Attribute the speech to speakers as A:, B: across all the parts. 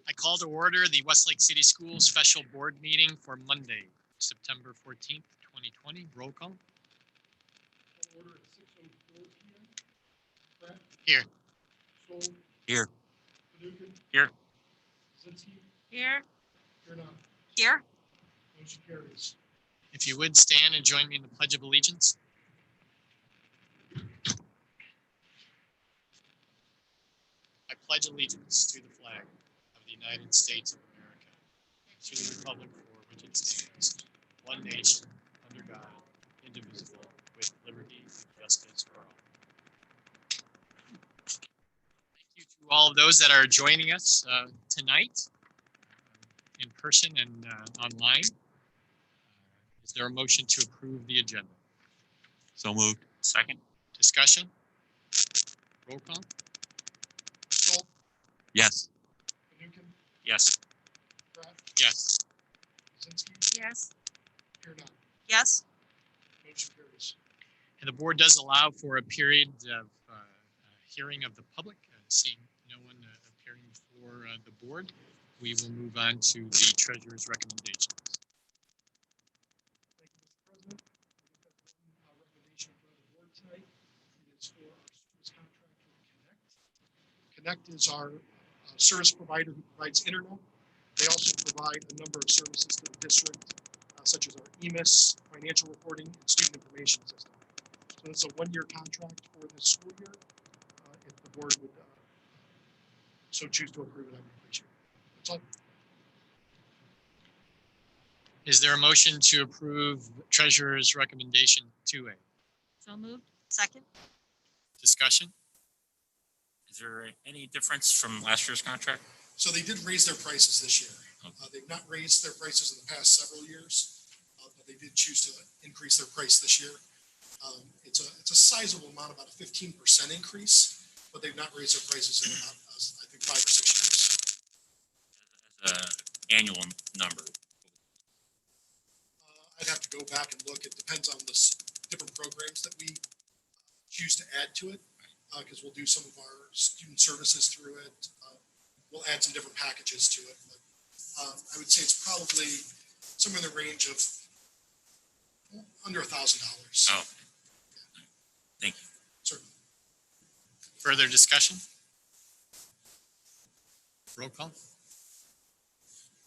A: I call to order the Westlake City Schools special board meeting for Monday, September 14th, 2020. Roll call.
B: Order at 6:04 p.m. Pratt?
A: Here.
B: Stoll?
C: Here.
B: Paducah?
C: Here.
B: Zinsky?
D: Here.
B: Kiernan?
D: Here.
B: Motion carries.
A: If you would stand and join me in the Pledge of Allegiance. I pledge allegiance to the flag of the United States of America, to the republic for which it stands, one nation, under God, indivisible, with liberty and justice for all. Thank you to all of those that are joining us tonight, in person and online. Is there a motion to approve the agenda?
C: So moved. Second.
A: Discussion? Roll call?
B: Stoll?
C: Yes.
B: Paducah?
C: Yes.
B: Pratt?
A: Yes.
B: Zinsky?
D: Yes.
B: Kiernan?
D: Yes.
B: Motion carries.
A: And the board does allow for a period of hearing of the public. Seeing no one appearing before the board, we will move on to the treasurer's recommendations.
B: Thank you, Mr. President. We've got one recommendation for the board tonight. It is for our service contract with Connect. Connect is our service provider who provides internet. They also provide a number of services to the district, such as our EMIS, financial reporting, and student information system. So it's a one-year contract for this school year. If the board would so choose to approve it, I would appreciate it. That's all.
A: Is there a motion to approve treasurer's recommendation 2A?
D: So moved. Second.
A: Discussion?
C: Is there any difference from last year's contract?
B: So they did raise their prices this year. They've not raised their prices in the past several years, but they did choose to increase their price this year. It's a sizable amount, about a 15% increase, but they've not raised their prices in about, I think, 5 or 6 years.
C: As an annual number.
B: I'd have to go back and look. It depends on the different programs that we choose to add to it, because we'll do some of our student services through it. We'll add some different packages to it. But I would say it's probably somewhere in the range of under $1,000.
C: Oh, thank you.
B: Certainly.
A: Further discussion? Roll call?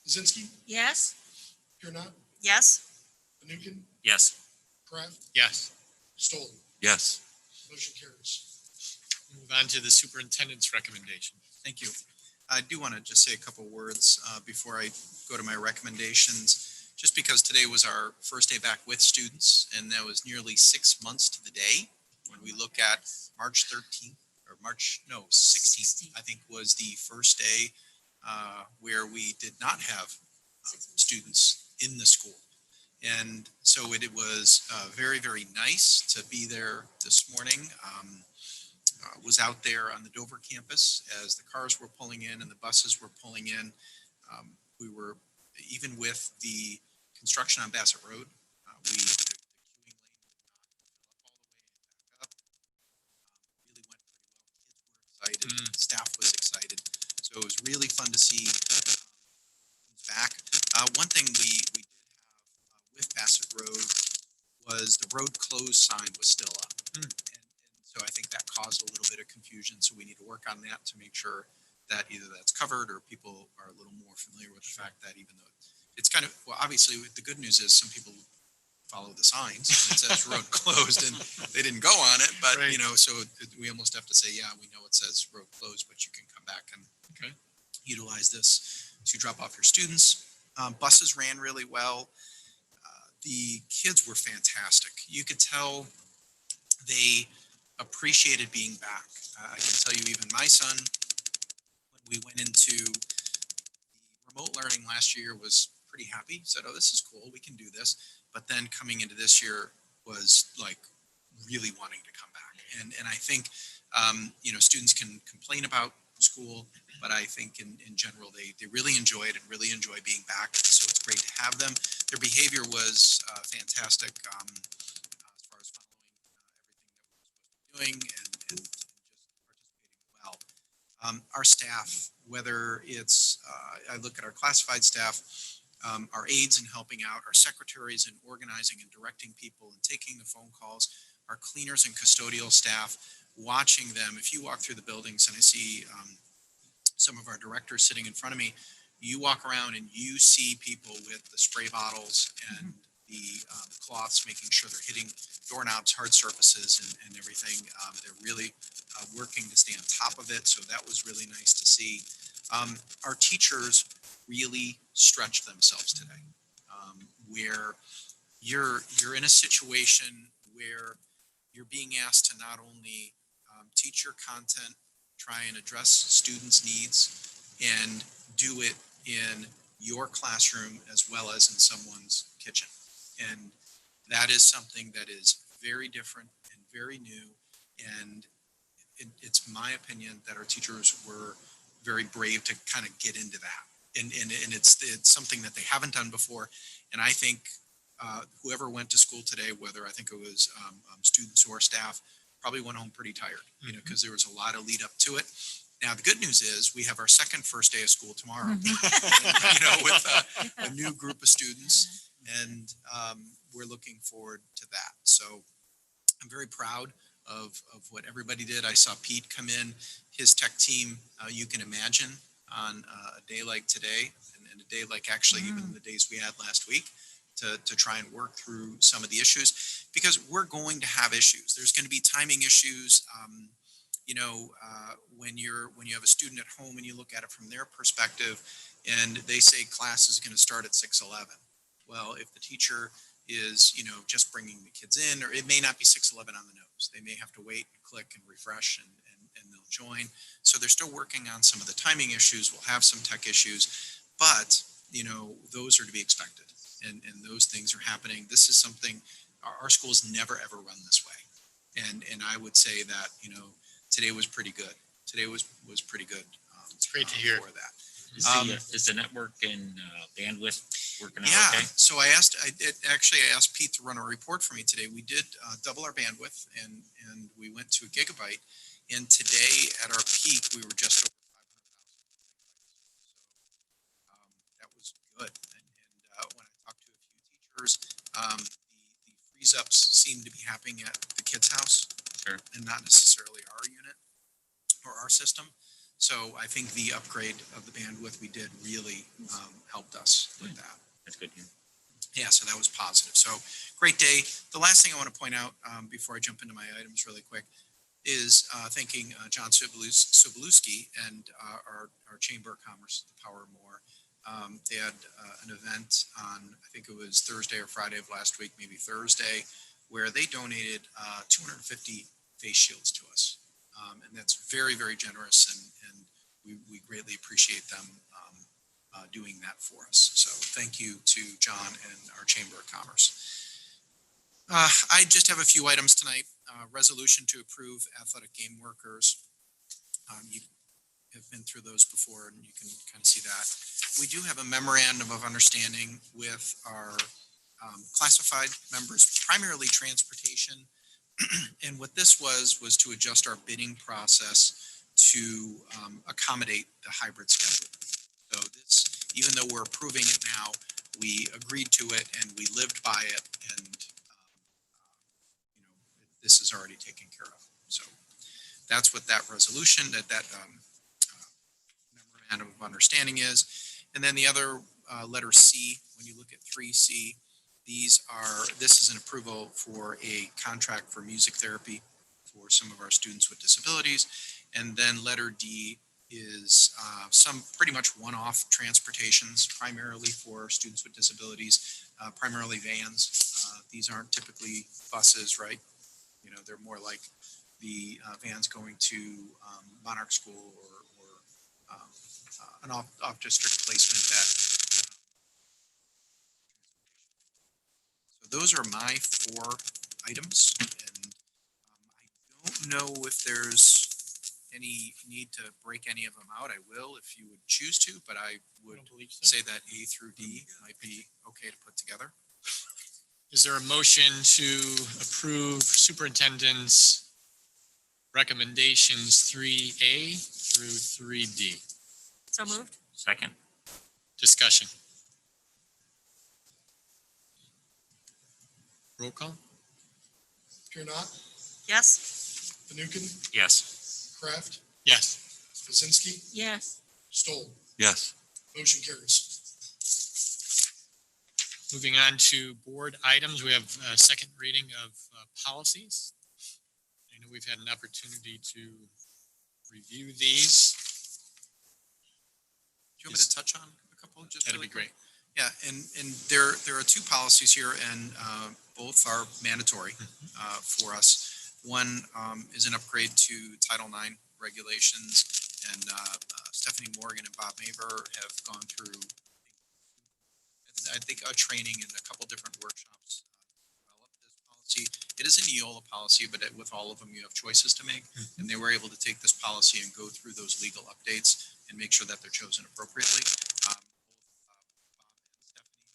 B: Zinsky,
D: Yes.
B: Kiernan,
D: Yes.
B: Paducah,
C: Yes.
B: Pratt,
A: Yes.
B: Stoll.
C: Yes.
B: Motion carries.
A: Move on to the superintendent's recommendation.
E: Thank you. I do want to just say a couple words before I go to my recommendations, just because today was our first day back with students, and that was nearly 6 months to the day. When we look at March 13th, or 16th, I think was the first day where we did not have students in the school. And so it was very, very nice to be there this morning. Was out there on the Dover campus as the cars were pulling in and the buses were pulling in. We were, even with the construction on Bassett Road, the queuing lane did not fill up all the way and back up. Really went pretty well. Kids were excited. Staff was excited. So it was really fun to see back. One thing we did have with Bassett Road was the road closed sign was still up. And so I think that caused a little bit of confusion. So we need to work on that to make sure that either that's covered or people are a little more familiar with the fact that even though it's kind of, well, obviously the good news is some people follow the signs. It says road closed and they didn't go on it, but
A: Right.
E: so we almost have to say, yeah, we know it says road closed, but you can come back and utilize this to drop off your students. Buses ran really well. The kids were fantastic. You could tell they appreciated being back. I can tell you, even my son, when we went into the remote learning last year, was pretty happy. Said, "Oh, this is cool. We can do this." But then coming into this year was like really wanting to come back. And I think students can complain about school, but I think in general they really enjoy it and really enjoy being back. So it's great to have them. Their behavior was fantastic as far as following everything that we were supposed to be doing and just participating well. Our staff, whether it's, I look at our classified staff, our aides in helping out, our secretaries in organizing and directing people and taking the phone calls, our cleaners and custodial staff, watching them. If you walk through the buildings and I see some of our directors sitting in front of me, you walk around and you see people with the spray bottles and the cloths, making sure they're hitting doorknobs, hard surfaces, and everything. They're really working to stay on top of it. So that was really nice to see. Our teachers really stretched themselves today, where you're in a situation where you're being asked to not only teach your content, try and address students' needs, and do it in your classroom as well as in someone's kitchen. And that is something that is very different and very new. And it's my opinion that our teachers were very brave to kind of get into that. And it's something that they haven't done before. And I think whoever went to school today, whether I think it was students or staff, probably went home pretty tired, you know, because there was a lot of lead up to it. Now, the good news is we have our second first day of school tomorrow, you know, with a new group of students, and we're looking forward to that. So I'm very proud of what everybody did. I saw Pete come in, his tech team, you can imagine on a day like today and a day like actually even the days we had last week to try and work through some of the issues, because we're going to have issues. There's going to be timing issues. You know, when you have a student at home and you look at it from their perspective and they say class is going to start at 6:11. Well, if the teacher is, you know, just bringing the kids in, or it may not be 6:11 on the nose. They may have to wait, click and refresh and they'll join. So they're still working on some of the timing issues. We'll have some tech issues, but you know, those are to be expected. And those things are happening. This is something our schools never ever run this way. And I would say that, you know, today was pretty good. Today was pretty good.
A: It's great to hear
E: for that.
C: Is the network and bandwidth working out
E: Yeah,
C: okay?
E: so I asked Pete to run a report for me today. We did double our bandwidth and we went to a gigabyte. And today at our peak, we were just over 500,000. So that was good. And when I talked to a few teachers, the freeze ups seem to be happening at the kids' house,
C: Sure.
E: and not necessarily our unit or our system. So I think the upgrade of the bandwidth we did really helped us with that.
C: That's good.
E: Yeah, so that was positive. So great day. The last thing I want to point out before I jump into my items really quick is thanking John Sobolewski and our Chamber of Commerce, the Power More. They had an event on, I think it was Thursday or Friday of last week, maybe Thursday, where they donated 250 face shields to us. And that's very, very generous, and we greatly appreciate them doing that for us. So thank you to John and our Chamber of Commerce. I just have a few items tonight. Resolution to approve athletic game workers. You have been through those before, and you can kind of see that. We do have a memorandum of understanding with our classified members, primarily transportation. And what this was to adjust our bidding process to accommodate the hybrid schedule. So this, even though we're approving it now, we agreed to it and we lived by it, and you know, this is already taken care of. So that's what that resolution, that memorandum of understanding is. And then the other letter C, when you look at 3C, this is an approval for a contract for music therapy for some of our students with disabilities. And then letter D is some pretty much one-off transportations, primarily for students with disabilities, primarily vans. These aren't typically buses, right? You know, they're more like the vans going to Monarch School or an off-district placement that. So those are my 4 items, and I don't know if there's any need to break any of them out. I will if you would choose to, but I would say that A through D might be okay to put together.
A: Is there a motion to approve superintendent's recommendations 3A through 3D.
D: So moved.
C: Second.
A: Discussion. Roll call?
B: Here not,
D: Yes.
B: Fanukin,
C: Yes.
B: Kraft,
A: Yes.
B: Kaczynski,
D: Yes.
B: Stoll.
C: Yes.
B: Motion carries.
A: Moving on to board items, we have a second reading of policies. I know we've had an opportunity to review these.
E: Do you want me to touch on a couple? Just
A: That'd
E: really
A: be great.
E: quick? Yeah, and there are two policies here, and both are mandatory for us. One is an upgrade to Title IX regulations, and Stephanie Morgan and Bob Maver have gone through, I think, a training and a couple different workshops to develop this policy. It is a Neola policy, but with all of them, you have choices to make, and they were able to take this policy and go through those legal updates and make sure that they're chosen appropriately. Both Bob and Stephanie,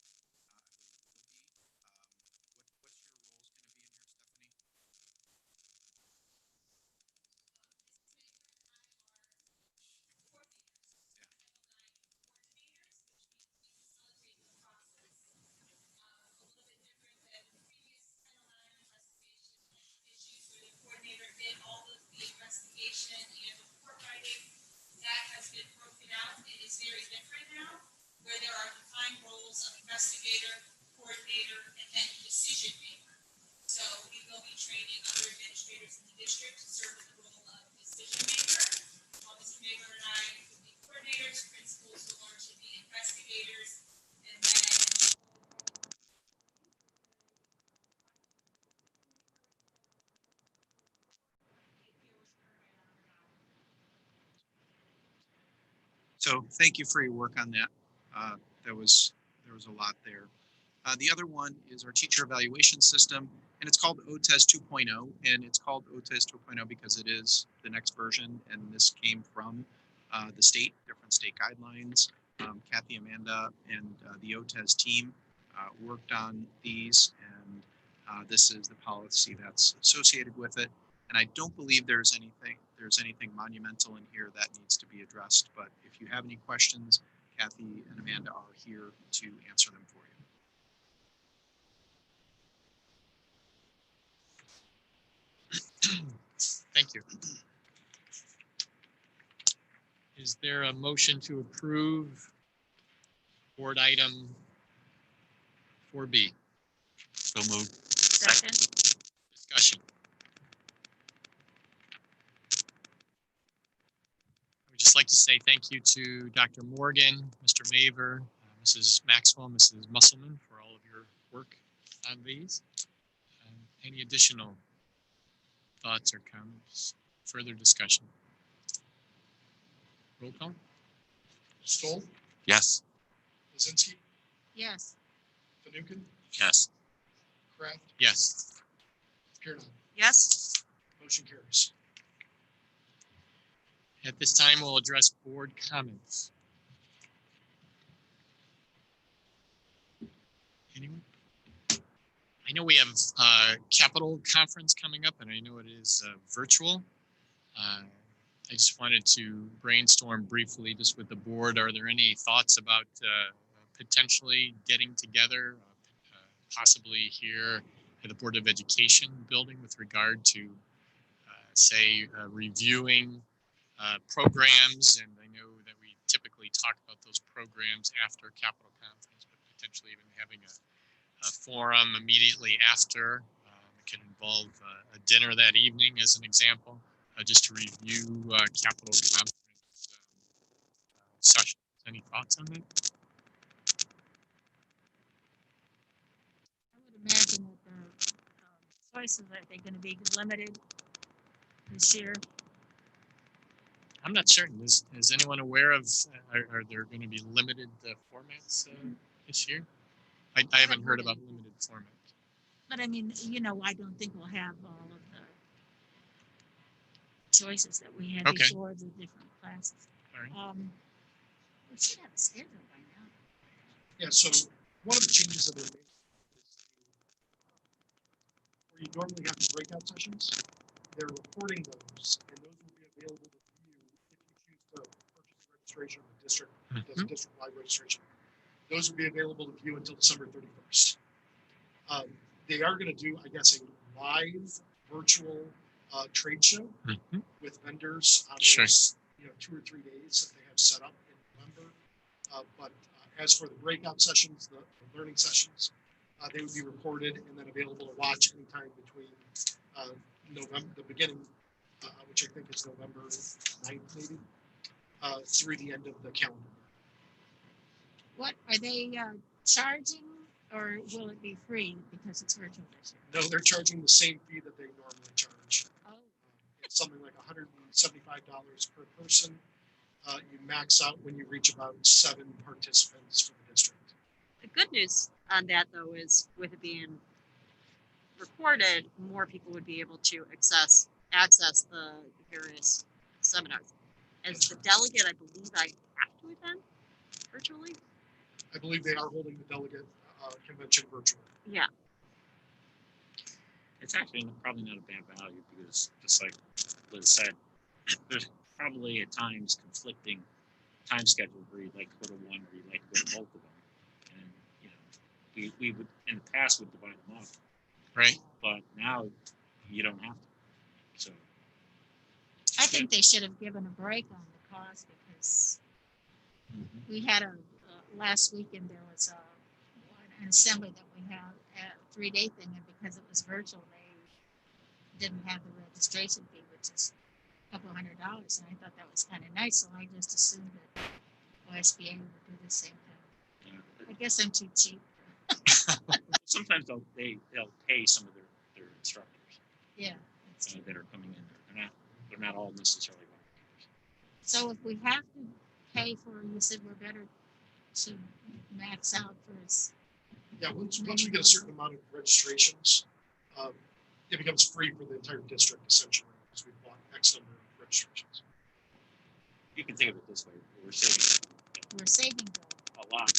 E: what's your roles going to be in here, Stephanie?
F: Coordinator did all of the investigation and report writing. That has been broken out. It is very different now, where there are defined roles of investigator, coordinator, and then decision maker. So we will be training other administrators in the district to serve in the role of decision maker. While Mr. Maker and I will be coordinators, principals will learn to be investigators, and then
E: So thank you for your work on that. There was a lot there. The other one is our teacher evaluation system, and it's called OTES 2.0, and it's called OTES 2.0 because it is the next version, and this came from the state, different state guidelines. Kathy, Amanda, and the OTES team worked on these, and this is the policy that's associated with it. And I don't believe there's anything monumental in here that needs to be addressed. But if you have any questions, Kathy and Amanda are here to answer them for you.
A: Thank you. Is there a motion to approve board item 4B?
C: So moved.
D: Second.
A: Discussion. I would just like to say thank you to Dr. Morgan, Mr. Maver, Mrs. Maxwell, Mrs. Musselman for all of your work on these. Any additional thoughts or comments? Further discussion? Roll call?
B: Stoll,
C: Yes.
B: Kaczynski,
D: Yes.
B: Fanukin,
C: Yes.
B: Kraft,
A: Yes.
B: here not.
D: Yes.
B: Motion carries.
A: At this time, we'll address board comments. Anyone? I know we have a capital conference coming up, and I know it is virtual. I just wanted to brainstorm briefly just with the board. Are there any thoughts about potentially getting together, possibly here at the Board of Education building with regard to, say, reviewing programs? And I know that we typically talk about those programs after capital conference, but potentially even having a forum immediately after. It can involve a dinner that evening, as an example, just to review capital conference sessions. Any thoughts on that?
D: I would imagine that the choices, are they going to be limited this year?
A: I'm not certain. Is anyone aware of, are there going to be limited formats this year? I haven't heard about limited formats.
D: But I mean, I don't think we'll have all of the choices that we had
A: Okay.
D: before the different classes.
A: All right.
D: We should have a schedule by now.
B: Yeah, so one of the changes that they made is where you normally have the breakout sessions, they're reporting those, and those will be available to view if you choose to purchase a registration with the district, does a district-wide registration. Those will be available to view until December 31st. They are going to do, I guess, a live virtual trade show with vendors on those, 2 or 3 days that they have set up in November. But as for the breakout sessions, the learning sessions, they would be recorded and then available to watch anytime between November, the beginning, which I think is November 9th, maybe, through the end of the calendar.
D: What are they charging, or will it be free because it's virtual this year?
B: No, they're charging the same fee that they normally charge.
D: Oh,
B: It's something like $175 per person. You max out when you reach about 7 participants for the district.
G: The good news on that, though, is with it being recorded, more people would be able to access the various seminars. As the delegate, I believe I have to attend virtually.
B: I believe they are holding the delegate convention virtually.
G: Yeah,
C: It's actually probably not a bad value because, just like Liz said, there's probably at times conflicting time schedules where you'd like to go to one or you'd like to go to both of them. And, we would, in the past, would divide them up.
E: Right.
C: But now you don't have to. So,
D: I think they should have given a break on the cost because we had last weekend there was an assembly that we had a 3-day thing, and because it was virtual, they didn't have the registration fee, which is a couple $100, and I thought that was kind of nice, so I just assumed that OSBA would do the same thing. I guess I'm too cheap.
C: sometimes they'll pay some of their instructors
D: Yeah.
C: that are coming in. They're not all necessarily volunteers.
D: So if we have to pay for, you said we're better to max out first.
B: Yeah, once we get a certain amount of registrations, it becomes free for the entire district essentially, because we've bought X number of registrations.
C: You can think of it this way: we're saving
D: We're saving
C: a lot.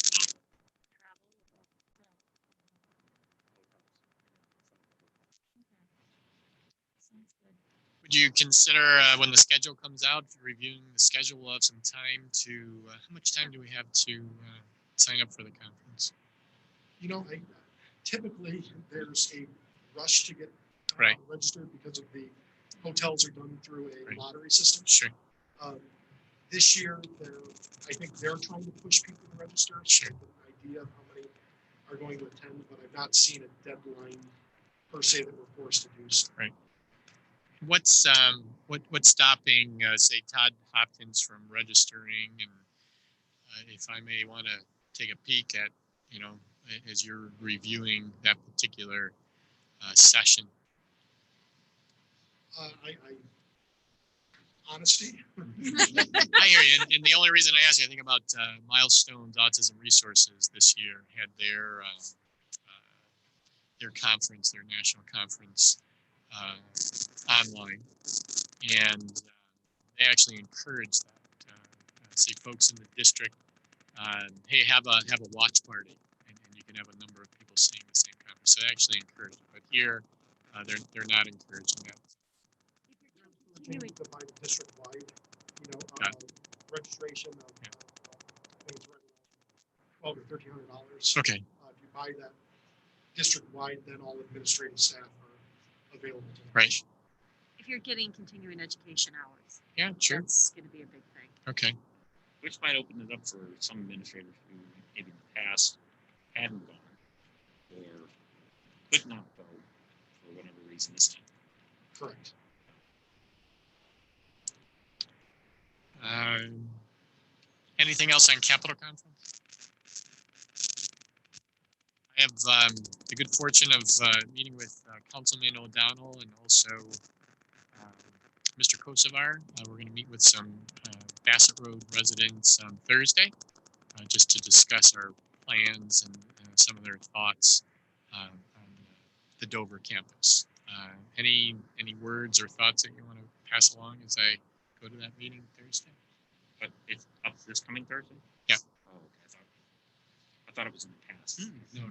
D: Sounds good.
A: Would you consider when the schedule comes out, reviewing the schedule, we'll have some time to, how much time do we have to sign up for the conference?
B: Typically there's a rush to get
A: Right.
B: registered because of the hotels are done through a
A: Right.
B: lottery system.
A: Sure.
B: This year, I think they're trying to push people to register.
A: Sure.
B: I have an idea of how many are going to attend, but I've not seen a deadline per se that we're forced to do so.
A: Right. What's stopping, say, Todd Hopkins from registering? And if I may want to take a peek at, as you're reviewing that particular session.
B: Honesty.
A: I hear you. And the only reason I ask you, I think about Milestones Autism Resources this year had their conference, their national conference online, and they actually encourage that. Say folks in the district, hey, have a watch party, and you can have a number of people seeing the same conference. So they actually encourage it. But here, they're not encouraging that.
B: Continuing to buy the district wide, registration of I think it's right around $1,200 or $1,300.
A: Okay.
B: If you buy that district wide, then all administrative staff are available to them.
A: Right.
G: if you're getting continuing education hours,
A: Yeah, sure.
G: that's going to be a big thing.
A: Okay.
C: Which might open it up for some administrators who maybe in the past hadn't gone or could not go for whatever reason this time.
B: Correct.
A: Anything else on Capitol Conference? I have the good fortune of meeting with Councilman O'Donnell and also Mr. Kosovar. We're going to meet with some Bassett Road residents on Thursday just to discuss our plans and some of their thoughts on the Dover campus. Any words or thoughts that you want to pass along as I go to that meeting Thursday?
C: But it's up this coming Thursday?
A: Yeah.
C: Oh, okay. I thought it was in the past.
A: No.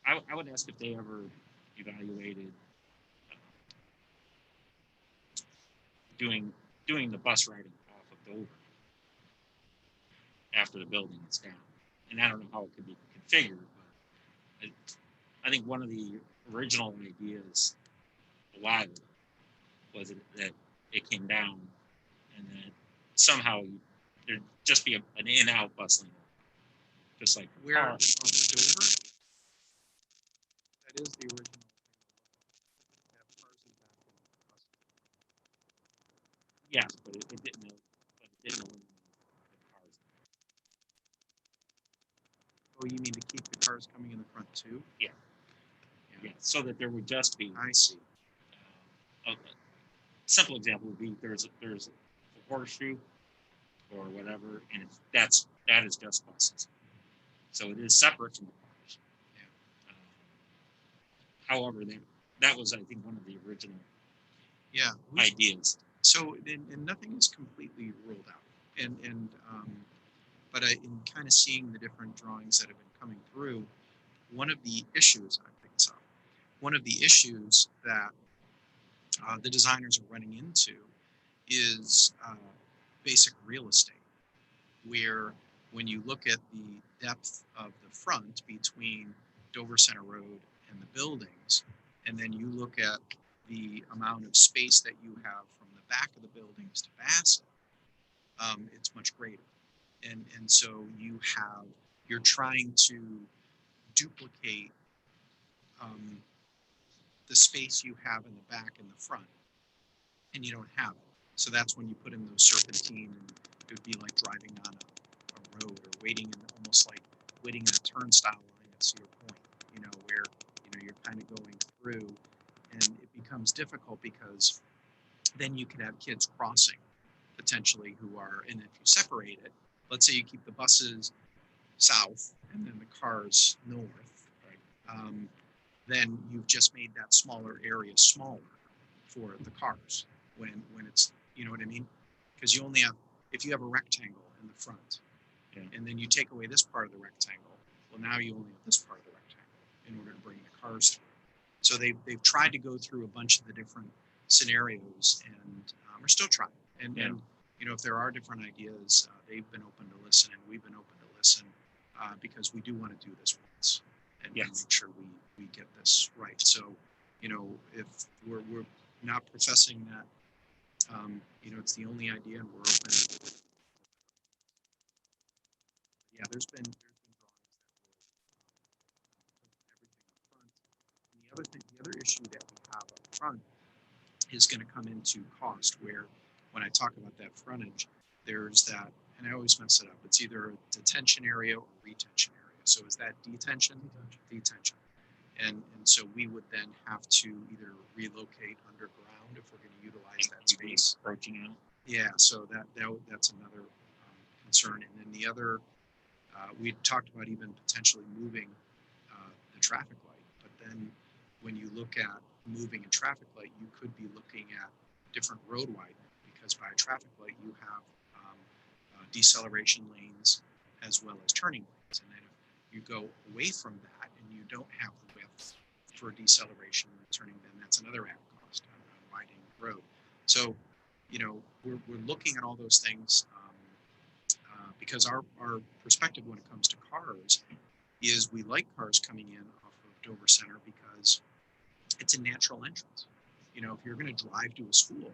C: I would ask if they ever evaluated doing the bus riding off of Dover after the building is down. And I don't know how it could be configured, but I think one of the original ideas a while ago was that it came down and that somehow there'd just be an in-out bus lane, just like
E: Where
C: car.
E: on Dover? That is the original. Have cars in the back and buses.
C: Yes, but it didn't know. But it didn't know the cars.
E: Oh, you mean to keep the cars coming in the front too?
C: Yeah. Yeah, so that there would just be.
E: I see.
C: A simple example would be there's a horseshoe or whatever, and that is just buses. So it is separate from the cars.
E: Yeah.
C: However, that was I think one of the original
E: Yeah.
C: ideas.
E: So and nothing is completely ruled out, and but in kind of seeing the different drawings that have been coming through, one of the issues I think so, one of the issues that the designers are running into is basic real estate, where when you look at the depth of the front between Dover Center Road and the buildings, and then you look at the amount of space that you have from the back of the buildings to Bassett, it's much greater. And so you're trying to duplicate the space you have in the back and the front, and you don't have it. So that's when you put in those serpentine, and it would be like driving on a road or waiting in almost like waiting in a turnstile line at Cedar Point, where you're kind of going through, and it becomes difficult because then you can have kids crossing potentially who are, and if you separate it, let's say you keep the buses south and then the cars north, then you've just made that smaller area smaller for the cars when it's, you know what I mean? Because you only have, if you have a rectangle in the front, and then you take away this part of the rectangle, well, now you only have this part of the rectangle in order to bring the cars through. So they've tried to go through a bunch of the different scenarios and are still trying. And if there are different ideas, they've been open to listen, and we've been open to listen because we do want to do this once and make sure we get this right. So, if we're not professing that, it's the only idea, and we're open. Yeah, there's been drawings that will put everything up front. And the other issue that we have up front is going to come into cost, where when I talk about that frontage, there's that, and I always mess it up. It's either a detention area or retention area. So is that detention? Detention. And so we would then have to either relocate underground if we're going to utilize that space.
C: Approaching out.
E: Yeah, so that's another concern. And then the other, we talked about even potentially moving the traffic light. But then when you look at moving a traffic light, you could be looking at different road widening, because by a traffic light you have deceleration lanes as well as turning lanes. And then if you go away from that and you don't have the width for deceleration and turning, then that's another added cost on widening the road. So, we're looking at all those things because our perspective when it comes to cars is we like cars coming in off of Dover Center because it's a natural entrance. If you're going to drive to a school,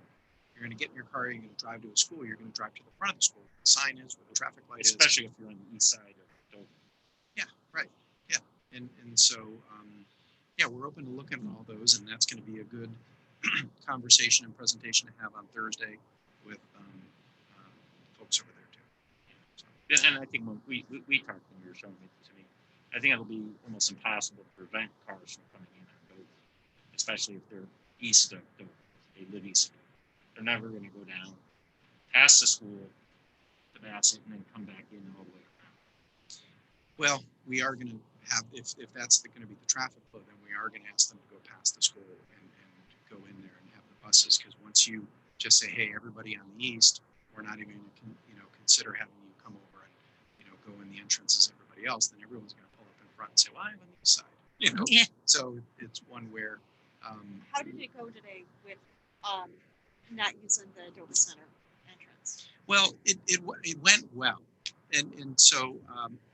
E: you're going to get in your car, you're going to drive to a school, you're going to drive to the front of the school. The sign is, where the traffic light
C: Especially if you're on the east side of Dover.
E: Yeah, right. Yeah. And so, we're open to looking at all those, and that's going to be a good conversation and presentation to have on Thursday with folks over there too. So.
C: And I think when we talked when you were showing it to me, I think it'll be almost impossible to prevent cars from coming in on Dover, especially if they're east of Dover. They live east of Dover. They're never going to go down past the school to Bassett and then come back in all the way around.
E: Well, we are going to have, if that's going to be the traffic flow, then we are going to ask them to go past the school and go in there and have the buses, because once you just say, hey, everybody on the east, we're not even going to consider having you come over and go in the entrance as everybody else, then everyone's going to pull up in front and say, well, I'm on the east side. you know.
D: Yeah.
E: So it's one where,
G: How did it go today with not using the Dover Center entrance?
E: well, it went well. And so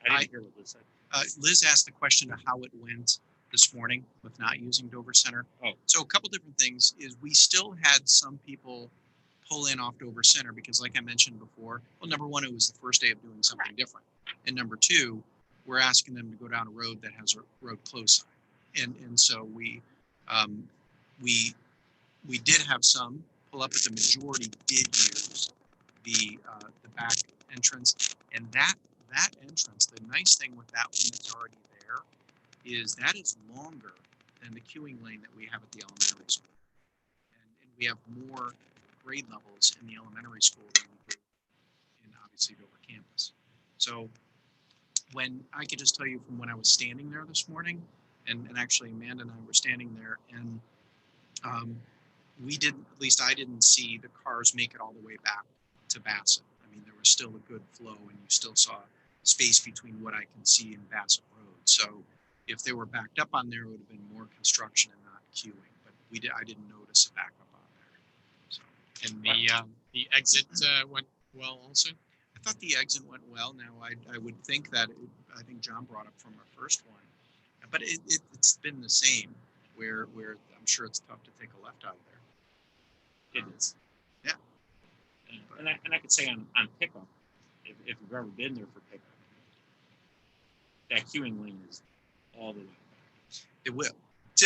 C: I didn't hear what Liz said.
E: Liz asked the question of how it went this morning with not using Dover Center.
C: Oh.
E: So a couple different things is we still had some people pull in off Dover Center because, like I mentioned before, well, number one, it was the first day of doing something
G: Correct.
E: different, and number two, we're asking them to go down a road that has a road close sign, and so um, we did have some pull up, but the majority did use the back entrance, and that entrance. The nice thing with that one that's already there is that is longer than the queuing lane that we have at the elementary school, and we have more grade levels in the elementary school than we do in obviously Dover campus. So when I could just tell you from when I was standing there this morning, and actually Amanda and I were standing there, and we didn't, at least I didn't see the cars make it all the way back to Bassett. I mean, there was still a good flow, and you still saw space between what I can see in Bassett Road. So if they were backed up on there, it would have been more construction and not queuing. But I didn't notice a backup on there. So
A: And the exit went well also.
E: I thought the exit went well. Now I would think that I think John brought up from our first one, but it's been the same. Where I'm sure it's tough to take a left out of there.
C: It is.
E: Yeah.
C: And I could say on pickup, if you've ever been there for pickup, that queuing lane is all the way back.
E: It will.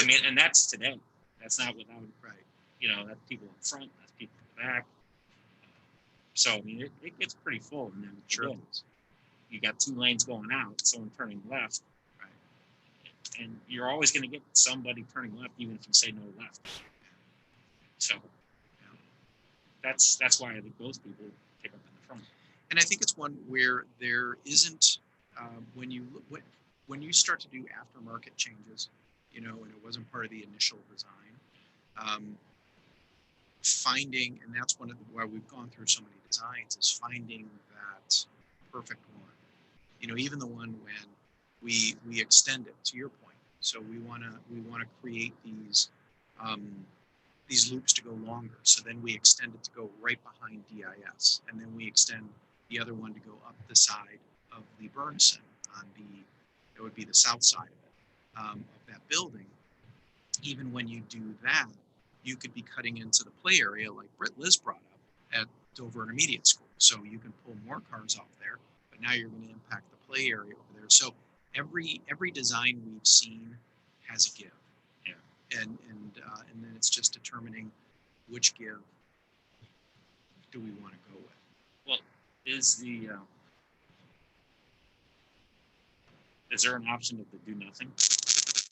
C: I mean, and that's today. That's not without,
E: Right.
C: you know, that's people in front, that's people in the back. So, I mean, it gets pretty full. And then
E: Sure.
C: You got two lanes going out, someone turning left.
E: Right.
C: And you're always going to get somebody turning left, even if you say no left. So, that's why I think those people pick up in the front.
E: And I think it's one where there isn't when you start to do aftermarket changes, you know, and it wasn't part of the initial design. Finding, and that's one of why we've gone through so many designs, is finding that perfect one. You know, even the one when we extend it to your point. So we want to create these loops to go longer. So then we extend it to go right behind DIS, and then we extend the other one to go up the side of Lee Burnison on it would be the south side of that building. Even when you do that, you could be cutting into the play area like Liz brought up at Dover Intermediate School. So you can pull more cars off there, but now you're going to impact the play area over there. So every design we've seen has a give.
C: Yeah.
E: And then it's just determining which give do we want to go with.
C: Well, is there an option to do nothing?
E: That's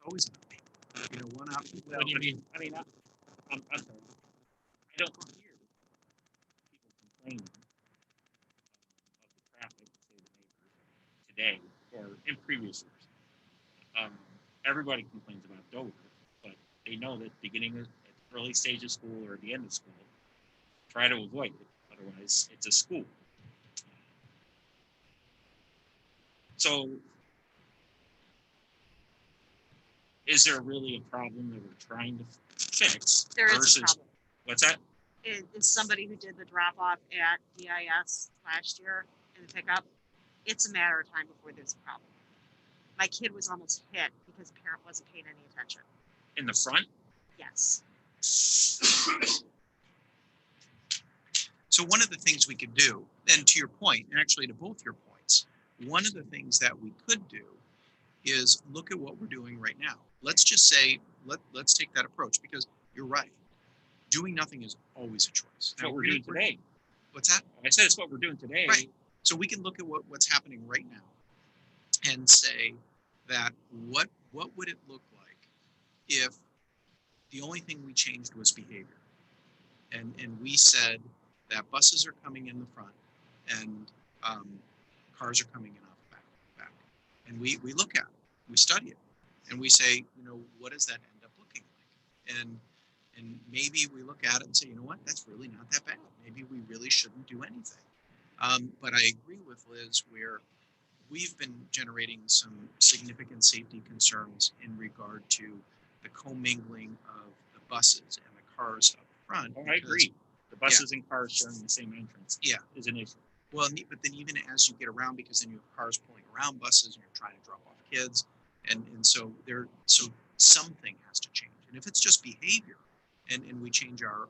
E: always an option. You know, one option. Well,
C: What do you mean? I mean, I'm sorry. I don't hear people complaining of the traffic, say the neighbors, today or in previous years. Everybody complains about Dover, but they know that beginning at the early stage of school or the end of school, try to avoid it. Otherwise, it's a school. So, is there really a problem that we're trying to fix?
G: There is
C: versus,
G: a problem.
C: What's that?
G: Is somebody who did the drop off at DIS last year in the pickup. It's a matter of time before there's a problem. My kid was almost hit because the parent wasn't paying any attention.
C: In the front?
G: Yes.
E: So one of the things we could do, and to your point, and actually to both your points, one of the things that we could do is look at what we're doing right now. Let's just say, let's take that approach, because you're right. Doing nothing is always a choice.
C: That's what we're doing today.
E: What's that?
C: I said it's what we're doing today.
E: Right. So we can look at what's happening right now and say that what would it look like if the only thing we changed was behavior, and we said that buses are coming in the front and cars are coming in off the back, and we look at it, we study it, and we say, you know, what does that end up looking like? And maybe we look at it and say, you know what, that's really not that bad. Maybe we really shouldn't do anything. But I agree with Liz where we've been generating some significant safety concerns in regard to the commingling of the buses and the cars up front.
C: Oh, I
E: because-
C: agree. The buses and cars sharing the same entrance.
E: Yeah.
C: Is an issue.
E: Well, but then even as you get around, because then you have cars pulling around buses and you're trying to drop off kids. And so so something has to change. And if it's just behavior and we change our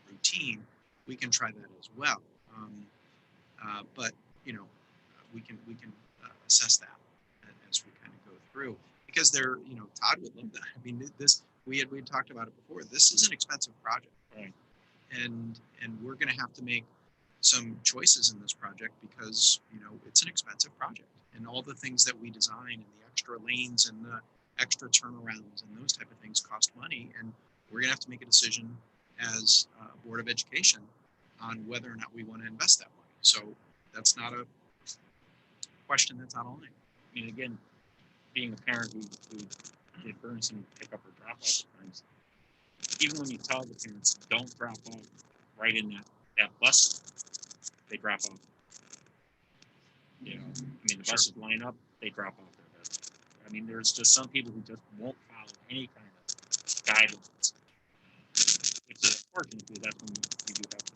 E: routine, we can try that as well. But, we can assess that as we kind of go through, because Todd would love that. I mean, we had talked about it before. This is an expensive project.
C: Right.
E: And we're going to have to make some choices in this project because it's an expensive project, and all the things that we design and the extra lanes and the extra turnarounds and those type of things cost money, and we're gonna have to make a decision as a Board of Education on whether or not we want to invest that money. So that's not a question that's out of line.
C: I mean, again, being a parent who did Burnson pick up or drop off at times, even when you tell the parents don't drop off right in that bus, they drop off. I mean, the buses line up, they drop off their bus. I mean, there's just some people who just won't follow any kind of guidelines, which is unfortunate because that's when we do have to.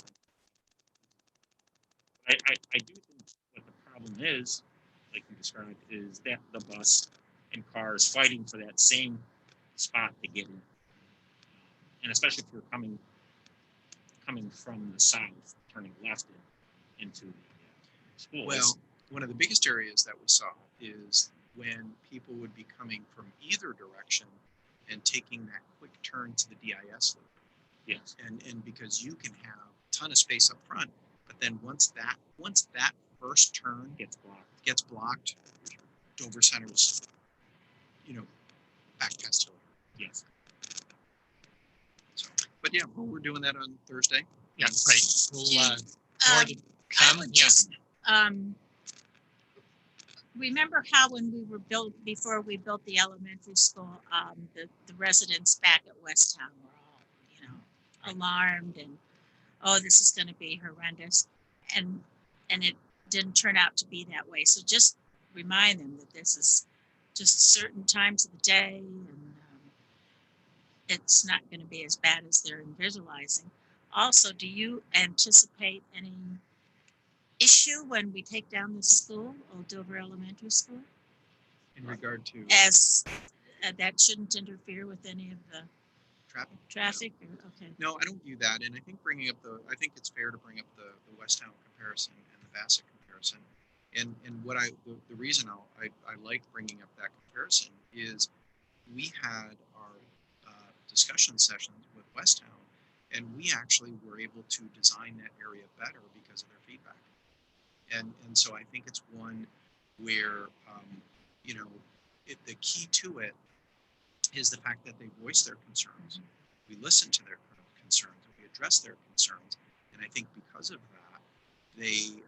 C: I do think what the problem is, like you described, is that the bus and cars fighting for that same spot to get in, and especially if you're coming from the south, turning left into the schools.
E: Well, one of the biggest areas that we saw is when people would be coming from either direction and taking that quick turn to the DIS loop.
C: Yes.
E: And because you can have a ton of space up front, but then once that first turn gets blocked, Dover Center's, back past Hill.
C: Yes.
E: So, but yeah, we're doing that on Thursday.
A: Yeah, right. We'll, more to
D: I
A: come.
D: would
A: Yeah.
D: just, remember how when we were before we built the elementary school, the residents back at West Town were all, alarmed and, oh, this is going to be horrendous. And it didn't turn out to be that way. So just remind them that this is just certain times of the day, and it's not going to be as bad as they're visualizing. Also, do you anticipate any issue when we take down the school, Old Dover Elementary School?
E: In regard to
D: As that shouldn't interfere with any of the
E: traffic.
D: Okay.
E: No, I don't view that, and I think I think it's fair to bring up the Westtown comparison and the Bassett comparison, and what the reason I like bringing up that comparison is we had our discussion sessions with Westtown, and we actually were able to design that area better because of their feedback, and so I think it's one where the key to it is the fact that they voice their concerns. We listen to their concerns, and we address their concerns, and I think because of that, they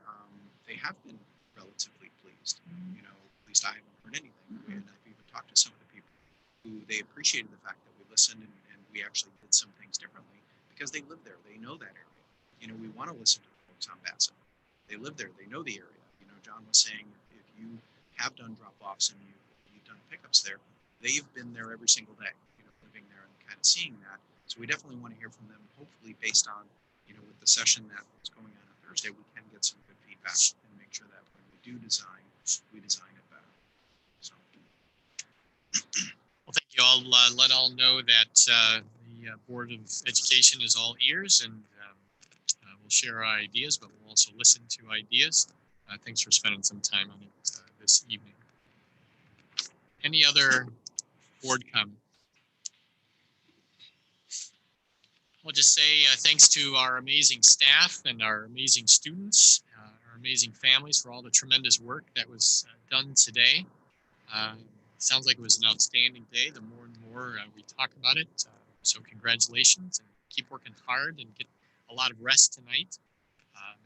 E: have been relatively pleased. At least I haven't heard anything, and I've even talked to some of the people who they appreciated the fact that we listened and we actually did some things differently because they live there, they know that area. We want to listen to the folks on Bassett. They live there, they know the area. John was saying if you have done drop-offs and you've done pickups there, they've been there every single day, living there and kind of seeing that. So we definitely want to hear from them. Hopefully, based on, with the session that's going on Thursday, we can get some good feedback and make sure that when we do design, we design it better. So.
A: Well, thank you. I'll let all know that the Board of Education is all ears, and we'll share our ideas, but we'll also listen to ideas. Thanks for spending some time on it this evening. Any other board comment? I'll just say thanks to our amazing staff and our amazing students, our amazing families for all the tremendous work that was done today. Sounds like it was an outstanding day. The more and more we talk about it, so congratulations, and keep working hard and get a lot of rest tonight,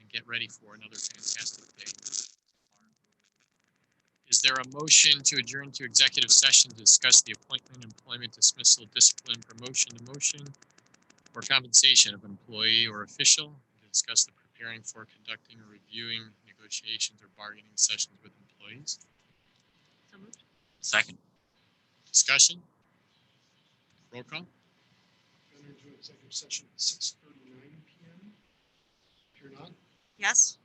A: and get ready for another fantastic day. Is there a motion to adjourn to executive session to discuss the appointment, employment, dismissal, discipline, promotion, demotion, or compensation of an employee or official, to discuss the preparing for, conducting, or reviewing negotiations or bargaining sessions with employees.
G: So moved.
C: Second.
A: Discussion? Roll call?
B: Enter into executive session at 6:39 PM. Here not,
G: Yes.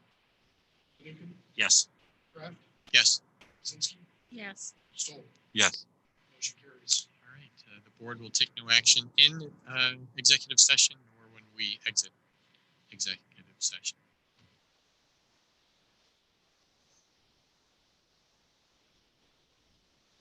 B: Lincoln,
C: Yes.
B: Kraft,
A: Yes.
B: Zinsky,
D: Yes.
B: Stoll.
C: Yes.
B: Motion carries.
A: All right, the board will take no action in executive session or when we exit executive session.